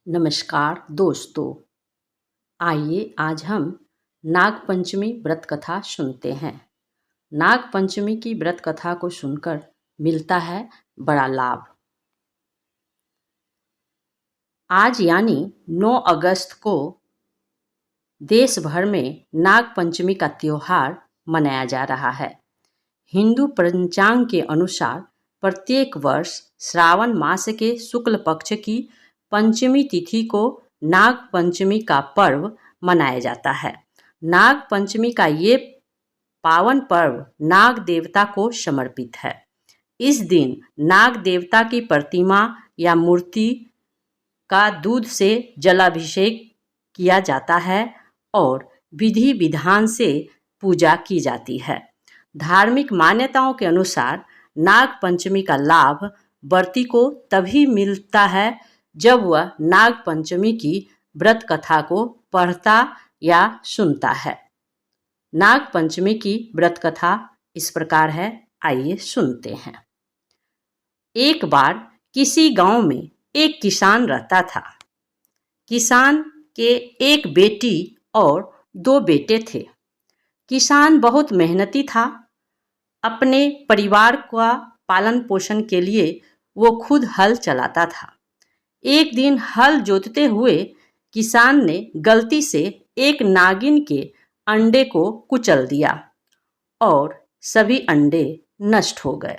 नमस्कार दोस्तों, आइए आज हम नाग पंचमी व्रत कथा सुनते हैं। नाग पंचमी की व्रत कथा को सुनकर मिलता है बड़ा लाभ। आज यानी 9 अगस्त को देश भर में नाग पंचमी का त्योहार मनाया जा रहा है। हिंदू पंचांग के अनुसार प्रत्येक वर्ष श्रावण मास के शुक्ल पक्ष की पंचमी तिथि को नाग पंचमी का पर्व मनाया जाता है। नाग पंचमी का ये पावन पर्व नाग देवता को समर्पित है। इस दिन नाग देवता की प्रतिमा या मूर्ति का दूध से जलाभिषेक किया जाता है और विधि विधान से पूजा की जाती है। धार्मिक मान्यताओं के अनुसार नाग पंचमी का लाभ व्रती को तभी मिलता है जब वह नाग पंचमी की व्रत कथा को पढ़ता या सुनता है। नाग पंचमी की व्रत कथा इस प्रकार है, आइए सुनते हैं। एक बार किसी गांव में एक किसान रहता था। किसान के एक बेटी और 2 बेटे थे। किसान बहुत मेहनती था। अपने परिवार का पालन पोषण के लिए वो खुद हल चलाता था। एक दिन हल जोतते हुए किसान ने गलती से एक नागिन के अंडे को कुचल दिया और सभी अंडे नष्ट हो गए।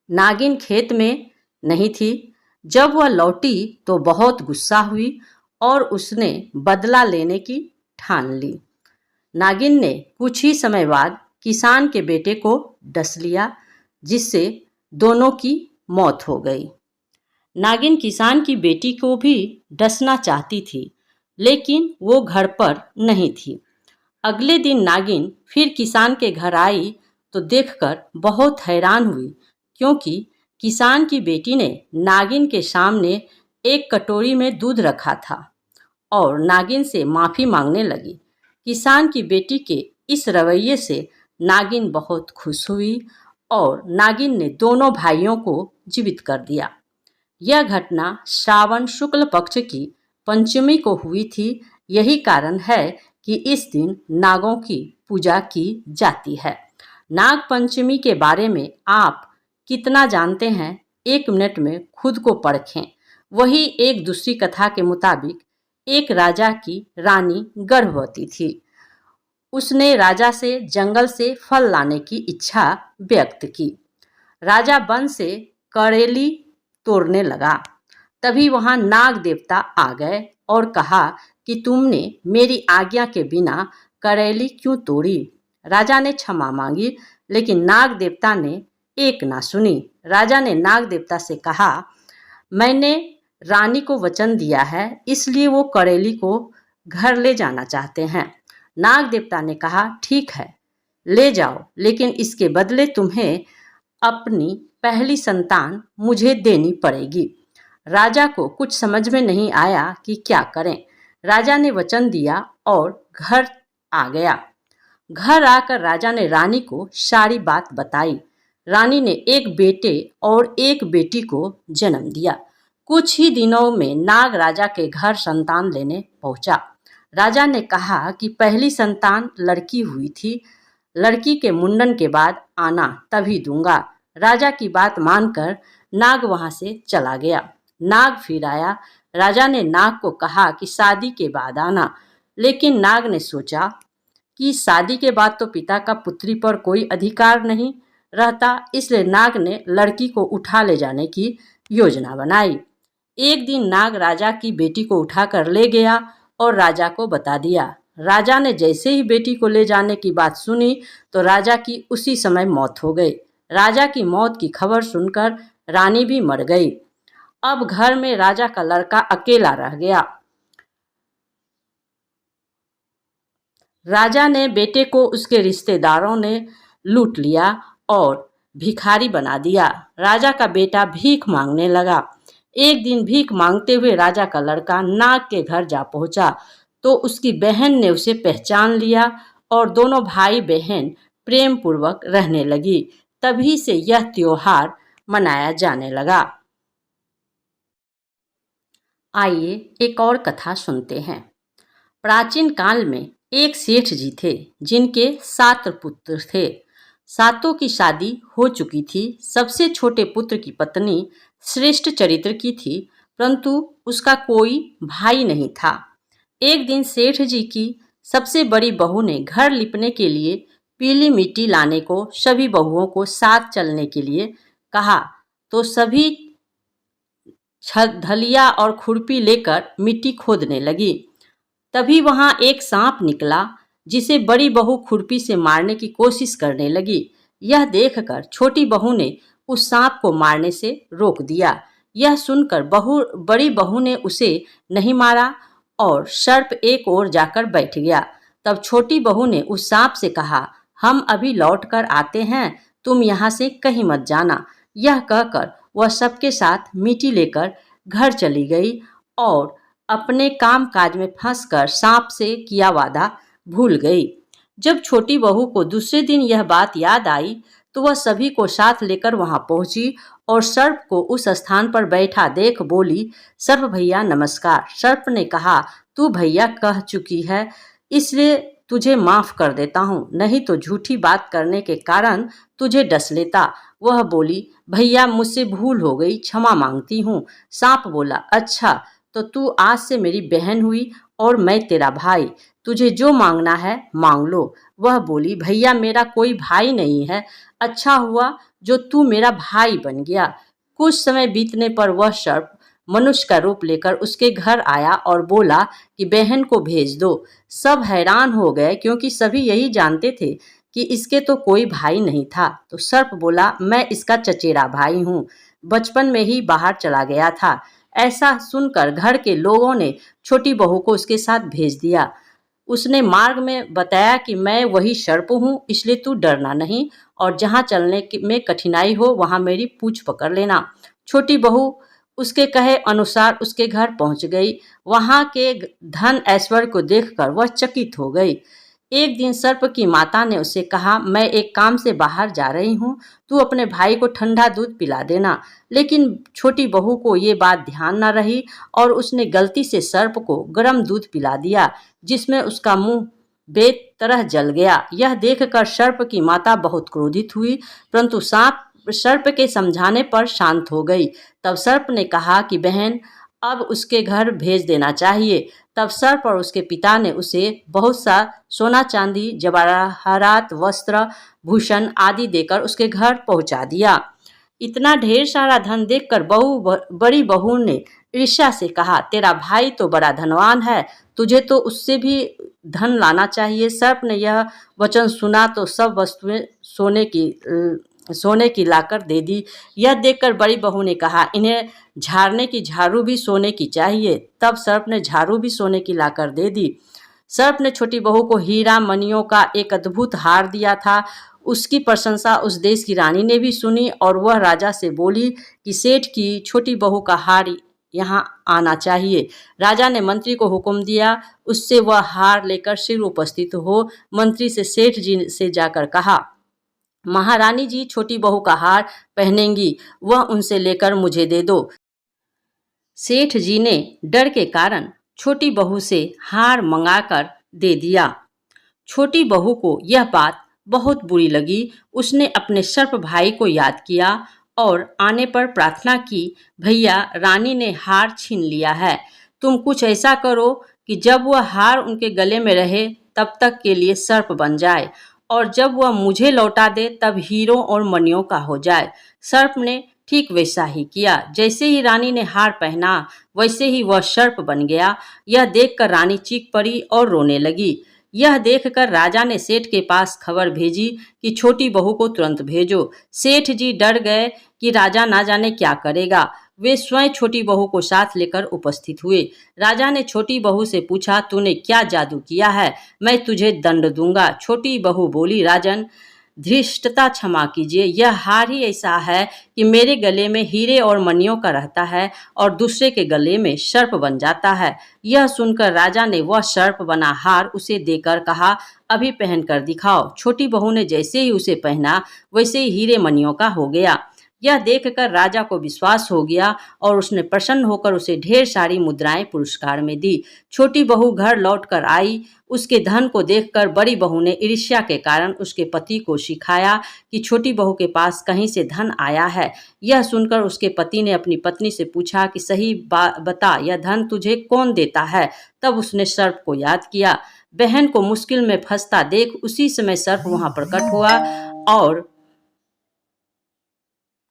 नागिन खेत में नहीं थी। जब वह लौटी तो बहुत गुस्सा हुई और उसने बदला लेने की ठान ली। नागिन ने कुछ ही समय बाद किसान के बेटे को डस लिया, जिससे दोनों की मौत हो गई। नागिन किसान की बेटी को भी डसना चाहती थी, लेकिन वो घर पर नहीं थी। अगले दिन नागिन फिर किसान के घर आई तो देखकर बहुत हैरान हुई, क्योंकि किसान की बेटी ने नागिन के सामने एक कटोरी में दूध रखा था और नागिन से माफ़ी मांगने लगी। किसान की बेटी के इस रवैये से नागिन बहुत खुश हुई और नागिन ने दोनों भाइयों को जीवित कर दिया। यह घटना श्रावण शुक्ल पक्ष की पंचमी को हुई थी। यही कारण है कि इस दिन नागों की पूजा की जाती है। नाग पंचमी के बारे में आप कितना जानते हैं, 1 मिनट में खुद को परखें। वही एक दूसरी कथा के मुताबिक एक राजा की रानी गर्भवती थी। उसने राजा से जंगल से फल लाने की इच्छा व्यक्त की। राजा वन से करेली तोड़ने लगा। तभी वहां नाग देवता आ गए और कहा कि तुमने मेरी आज्ञा के बिना करेली क्यों तोड़ी। राजा ने क्षमा मांगी, लेकिन नाग देवता ने एक ना सुनी। राजा ने नाग देवता से कहा, मैंने रानी को वचन दिया है, इसलिए वो करेली को घर ले जाना चाहते हैं। नाग देवता ने कहा, ठीक है, ले जाओ, लेकिन इसके बदले तुम्हें अपनी पहली संतान मुझे देनी पड़ेगी। राजा को कुछ समझ में नहीं आया कि क्या करें। राजा ने वचन दिया और घर आ गया। घर आकर राजा ने रानी को सारी बात बताई। रानी ने एक बेटे और एक बेटी को जन्म दिया। कुछ ही दिनों में नाग राजा के घर संतान लेने पहुंचा। राजा ने कहा कि पहली संतान लड़की हुई थी, लड़की के मुंडन के बाद आना, तभी दूंगा। राजा की बात मानकर नाग वहां से चला गया। नाग फिर आया। राजा ने नाग को कहा कि शादी के बाद आना, लेकिन नाग ने सोचा कि शादी के बाद तो पिता का पुत्री पर कोई अधिकार नहीं रहता, इसलिए नाग ने लड़की को उठा ले जाने की योजना बनाई। एक दिन नाग राजा की बेटी को उठाकर ले गया और राजा को बता दिया। राजा ने जैसे ही बेटी को ले जाने की बात सुनी तो राजा की उसी समय मौत हो गई। राजा की मौत की खबर सुनकर रानी भी मर गई। अब घर में राजा का लड़का अकेला रह गया। राजा ने बेटे को उसके रिश्तेदारों ने लूट लिया और भिखारी बना दिया। राजा का बेटा भीख मांगने लगा। एक दिन भीख मांगते हुए राजा का लड़का नाग के घर जा पहुंचा तो उसकी बहन ने उसे पहचान लिया और दोनों भाई बहन प्रेम पूर्वक रहने लगी। तभी से यह त्योहार मनाया जाने लगा। आइए एक और कथा सुनते हैं। प्राचीन काल में एक सेठ जी थे जिनके 7 पुत्र थे। सातों की शादी हो चुकी थी। सबसे छोटे पुत्र की पत्नी श्रेष्ठ चरित्र की थी, परंतु उसका कोई भाई नहीं था। एक दिन सेठ जी की सबसे बड़ी बहू ने घर लिपने के लिए पीली मिट्टी लाने को सभी बहुओं को साथ चलने के लिए कहा, तो सभी धलिया और खुरपी लेकर मिट्टी खोदने लगी। तभी वहां एक सांप निकला जिसे बड़ी बहू खुरपी से मारने की कोशिश करने लगी। यह देखकर छोटी बहू ने उस सांप को मारने से रोक दिया। यह सुनकर बड़ी बहू ने उसे नहीं मारा और सर्प एक ओर जाकर बैठ गया। तब छोटी बहू ने उस सांप से कहा, हम अभी लौट कर आते हैं, तुम यहाँ से कहीं मत जाना। यह कहकर वह सबके साथ मिट्टी लेकर घर चली गई और अपने काम काज में फंसकर सांप से किया वादा भूल गई। जब छोटी बहू को दूसरे दिन यह बात याद आई तो वह सभी को साथ लेकर वहां पहुंची और सर्प को उस स्थान पर बैठा देख बोली, सर्प भैया नमस्कार। सर्प ने कहा, तू भैया कह चुकी है इसलिए तुझे माफ कर देता हूँ, नहीं तो झूठी बात करने के कारण तुझे डस लेता। वह बोली, भैया मुझसे भूल हो गई, क्षमा मांगती हूँ। सांप बोला, अच्छा तो तू आज से मेरी बहन हुई और मैं तेरा भाई, तुझे जो मांगना है मांग लो। वह बोली, भैया मेरा कोई भाई नहीं है, अच्छा हुआ जो तू मेरा भाई बन गया। कुछ समय बीतने पर वह सर्प मनुष्य का रूप लेकर उसके घर आया और बोला कि बहन को भेज दो। सब हैरान हो गए क्योंकि सभी यही जानते थे कि इसके तो कोई भाई नहीं था। तो सर्प बोला, मैं इसका चचेरा भाई हूँ, बचपन में ही बाहर चला गया था। ऐसा सुनकर घर के लोगों ने छोटी बहू को उसके साथ भेज दिया। उसने मार्ग में बताया कि मैं वही सर्प हूँ, इसलिए तू डरना नहीं और जहाँ चलने में कठिनाई हो वहाँ मेरी पूंछ पकड़ लेना। छोटी बहू उसके कहे अनुसार उसके घर पहुँच गई। वहाँ के धन ऐश्वर्य को देखकर वह चकित हो गई। एक दिन सर्प की माता ने उसे कहा, मैं एक काम से बाहर जा रही हूँ, तू अपने भाई को ठंडा दूध पिला देना। लेकिन छोटी बहू को ये बात ध्यान न रही और उसने गलती से सर्प को गर्म दूध पिला दिया, जिसमें उसका मुंह बेतरह जल गया। यह देखकर सर्प की माता बहुत क्रोधित हुई, परंतु सांप सर्प के समझाने पर शांत हो गई। तब सर्प ने कहा कि बहन अब उसके घर भेज देना चाहिए। तब सर्प और उसके पिता ने उसे बहुत सा सोना चांदी जवाहरात वस्त्र भूषण आदि देकर उसके घर पहुंचा दिया। इतना ढेर सारा धन देखकर बड़ी बहू ने ईर्ष्या से कहा, तेरा भाई तो बड़ा धनवान है, तुझे तो उससे भी धन लाना चाहिए। सर्प ने यह वचन सुना तो सब वस्तुएं सोने की लाकर दे दी। यह देखकर बड़ी बहू ने कहा, इन्हें झाड़ने की झाड़ू भी सोने की चाहिए। तब सर्प ने झाड़ू भी सोने की लाकर दे दी। सर्प ने छोटी बहू को हीरा मणियों का एक अद्भुत हार दिया था। उसकी प्रशंसा उस देश की रानी ने भी सुनी और वह राजा से बोली कि सेठ की छोटी बहू का हार यहाँ आना चाहिए। राजा ने मंत्री को हुक्म दिया, उससे वह हार लेकर शीघ्र उपस्थित हो। मंत्री से सेठ जी से जाकर कहा, महारानी जी छोटी बहू का हार पहनेंगी, वह उनसे लेकर मुझे दे दो। सेठ जी ने डर के कारण छोटी बहू से हार मंगाकर दे दिया। छोटी बहू को यह बात बहुत बुरी लगी। उसने अपने सर्प भाई को याद किया और आने पर प्रार्थना की, भैया रानी ने हार छीन लिया है, तुम कुछ ऐसा करो कि जब वह हार उनके गले में रहे तब तक के लिए सर्प बन जाए और जब वह मुझे लौटा दे तब हीरों और मणियों का हो जाए। सर्प ने ठीक वैसा ही किया। जैसे ही रानी ने हार पहना वैसे ही वह सर्प बन गया। यह देखकर रानी चीख पड़ी और रोने लगी। यह देखकर राजा ने सेठ के पास खबर भेजी कि छोटी बहू को तुरंत भेजो। सेठ जी डर गए कि राजा ना जाने क्या करेगा। वे स्वयं छोटी बहू को साथ लेकर उपस्थित हुए। राजा ने छोटी बहू से पूछा, तूने क्या जादू किया है, मैं तुझे दंड दूंगा। छोटी बहू बोली, राजन धृष्टता क्षमा कीजिए, यह हार ही ऐसा है कि मेरे गले में हीरे और मणियों का रहता है और दूसरे के गले में सर्प बन जाता है। यह सुनकर राजा ने वह सर्प बना हार उसे देकर कहा, अभी पहन कर दिखाओ। छोटी बहू ने जैसे ही उसे पहना वैसे ही हीरे मणियों का हो गया। यह देखकर राजा को विश्वास हो गया और उसने प्रसन्न होकर उसे ढेर सारी मुद्राएं पुरस्कार में दी। छोटी बहू घर लौटकर आई। उसके धन को देखकर बड़ी बहू ने ईर्ष्या के कारण उसके पति को सिखाया कि छोटी बहू के पास कहीं से धन आया है। यह सुनकर उसके पति ने अपनी पत्नी से पूछा कि सही बता, यह धन तुझे कौन देता है? तब उसने सर्प को याद किया। बहन को मुश्किल में फंसता देख उसी समय सर्प वहां प्रकट हुआ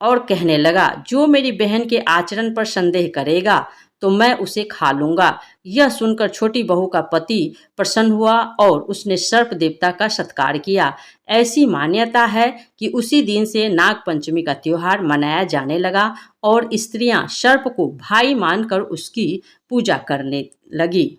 और कहने लगा, जो मेरी बहन के आचरण पर संदेह करेगा तो मैं उसे खा लूंगा। यह सुनकर छोटी बहू का पति प्रसन्न हुआ और उसने सर्प देवता का सत्कार किया। ऐसी मान्यता है कि उसी दिन से नाग पंचमी का त्योहार मनाया जाने लगा और स्त्रियां सर्प को भाई मानकर उसकी पूजा करने लगी।